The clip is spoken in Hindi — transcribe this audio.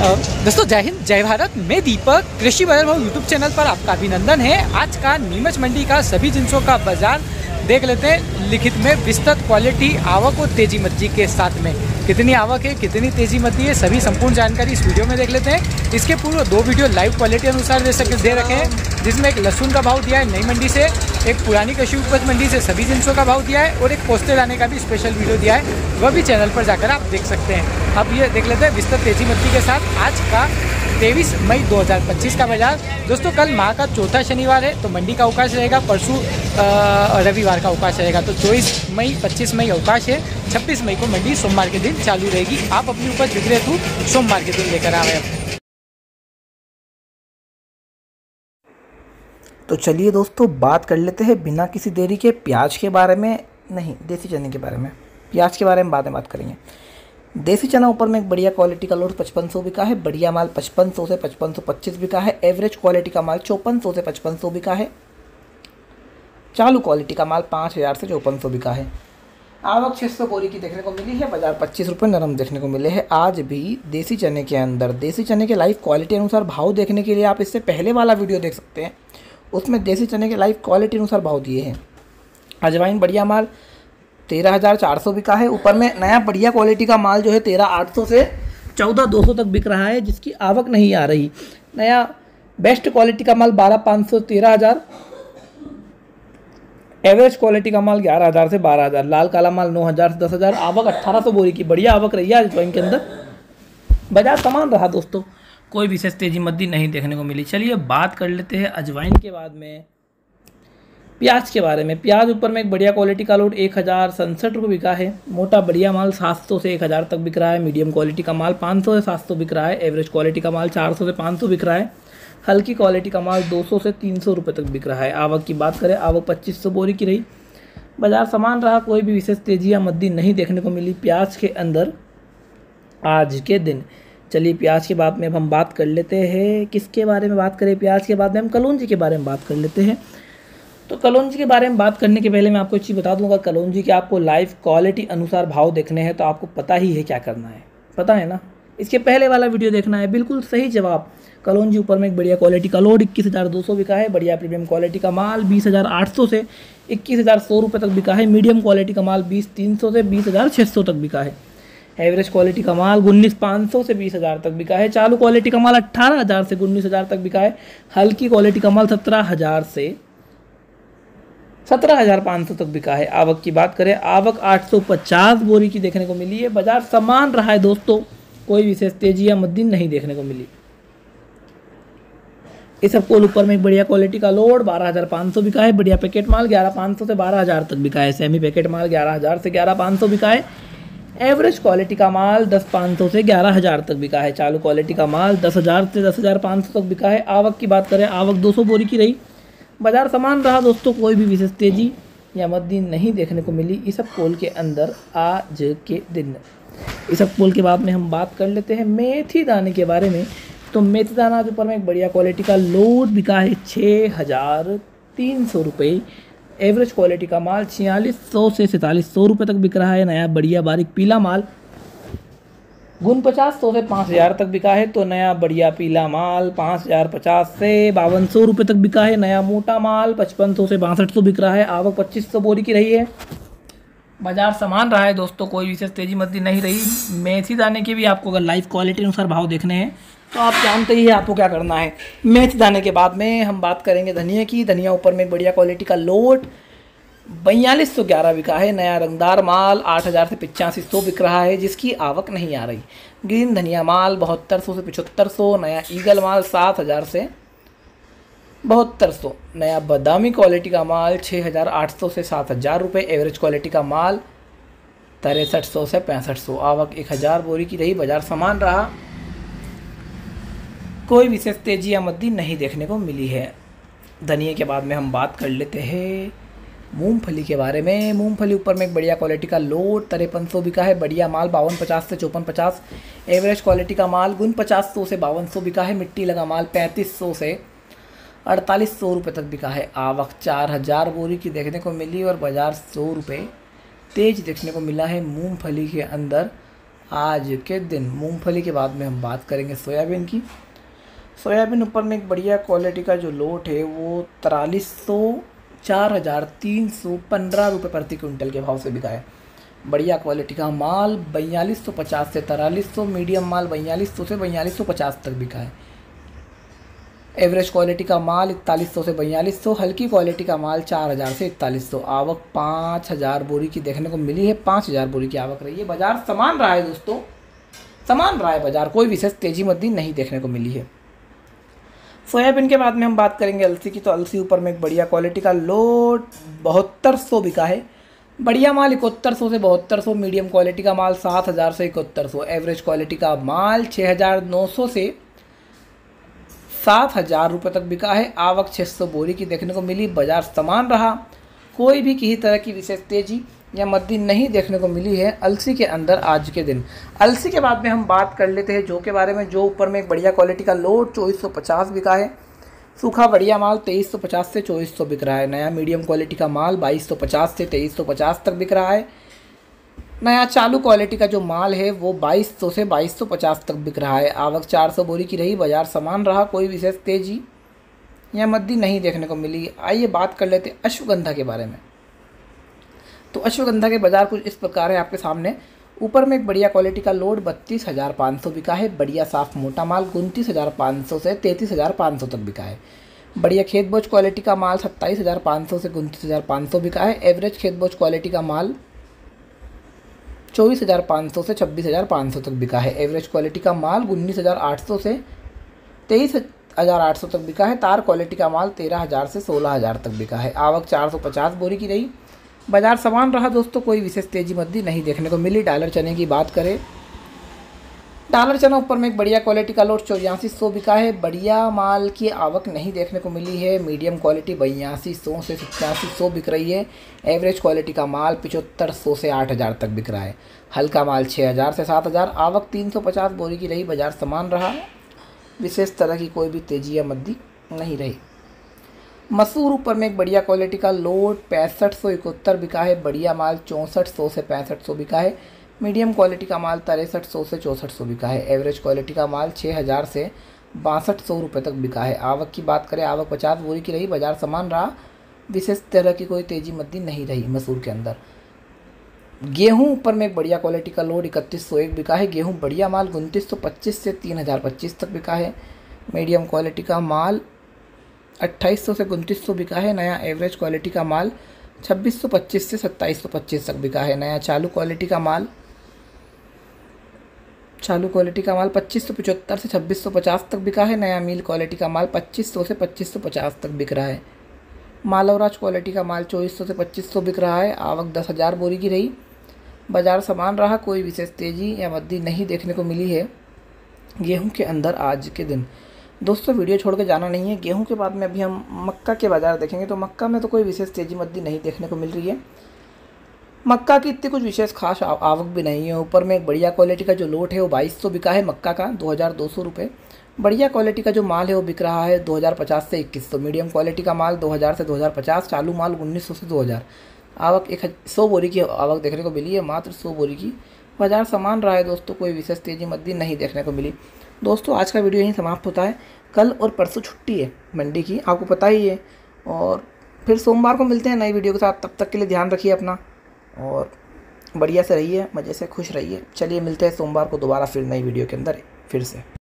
दोस्तों जय हिंद जय भारत। मैं दीपक, कृषि बाजार भाव यूट्यूब चैनल पर आपका अभिनंदन है। आज का नीमच मंडी का सभी जिनसों का बाजार देख लेते हैं लिखित में विस्तृत क्वालिटी आवक और तेजी मद्दी के साथ में। कितनी आवक है, कितनी तेजी मद्दी है, सभी संपूर्ण जानकारी इस वीडियो में देख लेते हैं। इसके पूर्व दो वीडियो लाइव क्वालिटी अनुसार दे रखे हैं, जिसमें एक लहसुन का भाव दिया है नई मंडी से, एक पुरानी कृषि उपज मंडी से सभी जिनसों का भाव दिया है और एक पोस्ते लाने का भी स्पेशल वीडियो दिया है, वह भी चैनल पर जाकर आप देख सकते हैं। अब ये देख लेते हैं विस्तृत तेजी मद्दी के साथ आज का 23 मई 2025 का बाजार। दोस्तों कल माह का चौथा शनिवार है तो मंडी का अवकाश रहेगा, परसों रविवार का अवकाश रहेगा। तो 24 मई 25 मई अवकाश है, 26 मई को मंडी सोमवार के दिन चालू रहेगी। आप अपनी उपज बिक्री हेतु सोमवार के दिन लेकर आ रहे हैं। तो चलिए दोस्तों बात कर लेते हैं बिना किसी देरी के प्याज के बारे में, नहीं देसी चने के बारे में। प्याज के बारे में बाद में बात करेंगे। देसी चना ऊपर में एक बढ़िया क्वालिटी का लोड 5500 बिका है, बढ़िया माल 5500 से 5525 बिका है, एवरेज क्वालिटी का माल 5400 से 5500 बिका है, चालू क्वालिटी का माल 5000 से 5400 बिका है। आवक 600 बोरी की देखने को मिली है, बाजार 25 रुपये नरम देखने को मिले हैं। आज भी देसी चने के अंदर देसी चने के लाइव क्वालिटी अनुसार भाव देखने के लिए आप इससे पहले वाला वीडियो देख सकते हैं, उसमें देसी चने के लाइव क्वालिटी अनुसार भाव दिए हैं। अजवाइन बढ़िया माल 13400 बिका है, ऊपर में नया बढ़िया क्वालिटी का माल जो है 13800 से 14200 तक बिक रहा है, जिसकी आवक नहीं आ रही। नया बेस्ट क्वालिटी का माल 12500 13000, एवरेज क्वालिटी का माल 11000 से 12000, लाल काला माल 9000 से 10000। आवक 1800 बोरी की बढ़िया आवक रही है अजवाइन के अंदर। बाजार समान रहा दोस्तों, कोई विशेष तेजी मद्दी नहीं देखने को मिली। चलिए बात कर लेते हैं अजवाइन के बाद में प्याज के बारे में। प्याज ऊपर में एक बढ़िया क्वालिटी का लोड 1067 रुपये बिका है, मोटा बढ़िया माल 700 से 1000 तक बिक रहा है, मीडियम क्वालिटी का माल 500 से 700 बिक रहा है, एवरेज क्वालिटी का माल 400 से 500 बिक रहा है, हल्की क्वालिटी का माल 200 से 300 रुपये तक बिक रहा है। आवक की बात करें, आवक 2500 बोरी की रही। बाजार समान रहा, कोई भी विशेष तेजी या मद्दी नहीं देखने को मिली प्याज के अंदर आज के दिन। चलिए प्याज के बाद में अब हम बात कर लेते हैं, किसके बारे में बात करें प्याज के बाद में, हम कलौंजी के बारे में बात कर लेते हैं। तो कलौंजी के बारे में बात करने के पहले मैं आपको एक चीज़ बता दूंगा, कलौंजी के आपको लाइव क्वालिटी अनुसार भाव देखने हैं तो आपको पता ही है क्या करना है, पता है ना। इसके पहले वाला वीडियो देखना है, बिल्कुल सही जवाब। कलौंजी ऊपर में एक बढ़िया क्वालिटी का लोड 21200 बिका है, बढ़िया प्रीमियम क्वालिटी का माल 20800 से 21100 रुपये तक बिका है, मीडियम क्वालिटी का माल 20300 से 20600 तक बिका है, एवरेज क्वालिटी का माल 19500 से 20000 तक बिका है, चालू क्वालिटी का माल 18000 से 19000 तक बिका है, हल्की क्वालिटी का माल 17000 से 17500 तक बिका है। आवक की बात करें, आवक 850 बोरी की देखने को मिली है। बाजार समान रहा है दोस्तों, कोई विशेष तेजी या मद्दी नहीं देखने को मिली। इस सबको ऊपर में एक बढ़िया क्वालिटी का लोड 12500 बिका है, बढ़िया पैकेट माल 11500 से 12000 तक बिका है, सेमी पैकेट माल 11000 से 11500 बिका है, एवरेज क्वालिटी का माल 10500 से 11000 तक बिका है, चालू क्वालिटी का माल 10000 से 10500 तक बिका है। आवक की बात करें, आवक 200 बोरी की रही। बाजार समान रहा दोस्तों, कोई भी विशेष तेजी या मद्दी नहीं देखने को मिली इस सब पोल के अंदर आज के दिन। इस सब पोल के बाद में हम बात कर लेते हैं मेथी दाने के बारे में। तो मेथी दाना आज ऊपर में एक बढ़िया क्वालिटी का लोड बिका है 6300 रुपये, एवरेज क्वालिटी का माल 4600 से 4700 रुपये तक बिक रहा है, नया बढ़िया बारीक पीला माल 4900 से 5000 तक बिका है। तो नया बढ़िया पीला माल 5050 से 5200 रुपये तक बिका है, नया मोटा माल 5500 से 6200 बिक रहा है। आवक 2500 बोरी की रही है। बाजार समान रहा है दोस्तों, कोई विशेष तेजी मद्दी नहीं रही। मेथी दाने के भी आपको अगर लाइव क्वालिटी अनुसार भाव देखने हैं तो आप जानते ही है आपको क्या करना है। मेथी दाने के बाद में हम बात करेंगे धनिया की। धनिया ऊपर में बढ़िया क्वालिटी का लोड 4211 बिका है, नया रंगदार माल 8000 से 8500 बिक रहा है, जिसकी आवक नहीं आ रही। ग्रीन धनिया माल 7200 से 7500, नया ईगल माल 7000 से 7200, नया बादामी क्वालिटी का माल 6800 से 7000 रुपये, एवरेज क्वालिटी का माल 6300 से 6500। आवक 1000 बोरी की रही। बाजार समान रहा, कोई विशेष तेजी या मद्दी नहीं देखने को मिली है। धनिया के बाद में हम बात कर लेते हैं मूंगफली के बारे में। मूंगफली ऊपर में एक बढ़िया क्वालिटी का लोड 5300 बिका है, बढ़िया माल 5250 से 5450, एवरेज क्वालिटी का माल 4900 से 5200 बिका है, मिट्टी लगा माल 3500 से 4800 रुपये तक बिका है। आवक 4000 बोरी की देखने को मिली और बाजार 100 रुपये तेज देखने को मिला है मूंगफली के अंदर आज के दिन। मूंगफली के बाद में हम बात करेंगे सोयाबीन की। सोयाबीन ऊपर में एक बढ़िया क्वालिटी का जो लोट है वो 4,315 रुपये प्रति क्विंटल के भाव से बिका है। बढ़िया क्वालिटी का माल 4250 से 4300, मीडियम माल 4200 से 4250 तक बिका है। एवरेज क्वालिटी का माल 4100 से 4200, हल्की क्वालिटी का माल 4000 से 4100। आवक 5000 बोरी की देखने को मिली है, 5000 बोरी की आवक रही है। बाजार समान रहा है दोस्तों, समान रहा है बाजार, कोई विशेष तेजी मंदी नहीं देखने को मिली है। सोयाबीन के बाद में हम बात करेंगे अलसी की। तो अलसी ऊपर में एक बढ़िया क्वालिटी का लोट 7200 बिका है। बढ़िया माल 7100 से 7200, मीडियम क्वालिटी का माल 7000 से 7100, एवरेज क्वालिटी का माल 6900 से 7000 रुपये तक बिका है। आवक 600 बोरी की देखने को मिली। बाजार समान रहा, कोई भी किसी तरह की विशेष तेजी या मंदी नहीं देखने को मिली है अलसी के अंदर आज के दिन। अलसी के बाद में हम बात कर लेते हैं जौ के बारे में। जो ऊपर में एक बढ़िया क्वालिटी का लोट 2450 बिका है। सूखा बढ़िया माल 2350 से 2400 बिक रहा है। नया मीडियम क्वालिटी का माल 2250 से 2350 तक बिक रहा है। नया चालू क्वालिटी का जो माल है वो 2200 से 2250 तक बिक रहा है। आवक 400 बोरी की रही। बाजार समान रहा, कोई विशेष तेजी या मंदी नहीं देखने को मिली। आइए बात कर लेते हैं अश्वगंधा के बारे में। तो अश्वगंधा के बाजार कुछ इस प्रकार है आपके सामने। ऊपर में एक बढ़िया क्वालिटी का लोड 32,500 बिका है। बढ़िया साफ मोटा माल 29,500 से 33,500 तक बिका है। बढ़िया खेत बोझ क्वालिटी का माल 27,500 से 29,500 बिका है। एवरेज खेत बोझ क्वालिटी का माल 24,500 से 26,500 तक बिका है। एवरेज क्वालिटी का माल 19,800 से 23,800 तक बिका है। तार क्वालिटी का माल 13,000 से 16,000 तक बिका है। आवक 450 बोरी की रही। बाजार समान रहा दोस्तों, कोई विशेष तेजी मंदी नहीं देखने को मिली। डॉलर चने की बात करें, डॉलर चना ऊपर में एक बढ़िया क्वालिटी का लोट 8400 बिका है। बढ़िया माल की आवक नहीं देखने को मिली है। मीडियम क्वालिटी 8200 से 8700 बिक रही है। एवरेज क्वालिटी का माल 7500 से 8000 तक बिक रहा है। हल्का माल 6000 से 7000। आवक 350 बोरी की रही। बाजार समान रहा, विशेष तरह की कोई भी तेजी या मंदी नहीं रही। मसूर ऊपर में एक बढ़िया क्वालिटी का लोट 6571 बिका है। बढ़िया माल 6400 से 6500 बिका है। मीडियम क्वालिटी का माल 6300 से 6400 बिका है। एवरेज क्वालिटी का माल 6000 से 6200 रुपये तक बिका है। आवक की बात करें, आवक 50 बोरी की रही। बाजार समान रहा, विशेष तरह की कोई तेजी मंदी नहीं रही मसूर के अंदर। गेहूं ऊपर में एक बढ़िया क्वालिटी का लोड 3101 बिका है। गेहूं बढ़िया माल 2925 से 3025 तक बिका है। मीडियम क्वालिटी का माल 2800 से 2900 बिका है। नया एवरेज क्वालिटी का माल 2625 से 2725 तक बिका है। नया चालू क्वालिटी का माल 2575 से 2650 तक बिका है। नया मील क्वालिटी का माल 2500 से 2550 तक बिक रहा है। मालवराज क्वालिटी का माल 2400 से 2500 बिक रहा है। आवक 10,000 बोरी की रही। बाजार समान रहा, कोई विशेष तेजी या मंदी नहीं देखने को मिली है गेहूं के अंदर आज के दिन। दोस्तों वीडियो छोड़ के जाना नहीं है। गेहूं के बाद में अभी हम मक्का के बाज़ार देखेंगे। तो मक्का में तो कोई विशेष तेजी मंदी नहीं देखने को मिल रही है। मक्का की इतनी कुछ विशेष खास आवक भी नहीं है। ऊपर में एक बढ़िया क्वालिटी का जो लोट है वो 2200 बिका है मक्का का, 2200 रुपये। बढ़िया क्वालिटी का जो माल है वो बिक रहा है 2050 से 2100। मीडियम क्वालिटी का माल 2000 से 2050। चालू माल 1900 से 2000। आवक 100 बोरी की आवक देखने को मिली है, मात्र 100 बोरी की। बाजार समान रहा है दोस्तों, कोई विशेष तेजी मंदी नहीं देखने को मिली। दोस्तों आज का वीडियो यहीं समाप्त होता है। कल और परसों छुट्टी है मंडी की, आपको पता ही है। और फिर सोमवार को मिलते हैं नई वीडियो के साथ। तब तक के लिए ध्यान रखिए अपना और बढ़िया से रहिए, मज़े से खुश रहिए। चलिए मिलते हैं सोमवार को दोबारा फिर नई वीडियो के अंदर फिर से।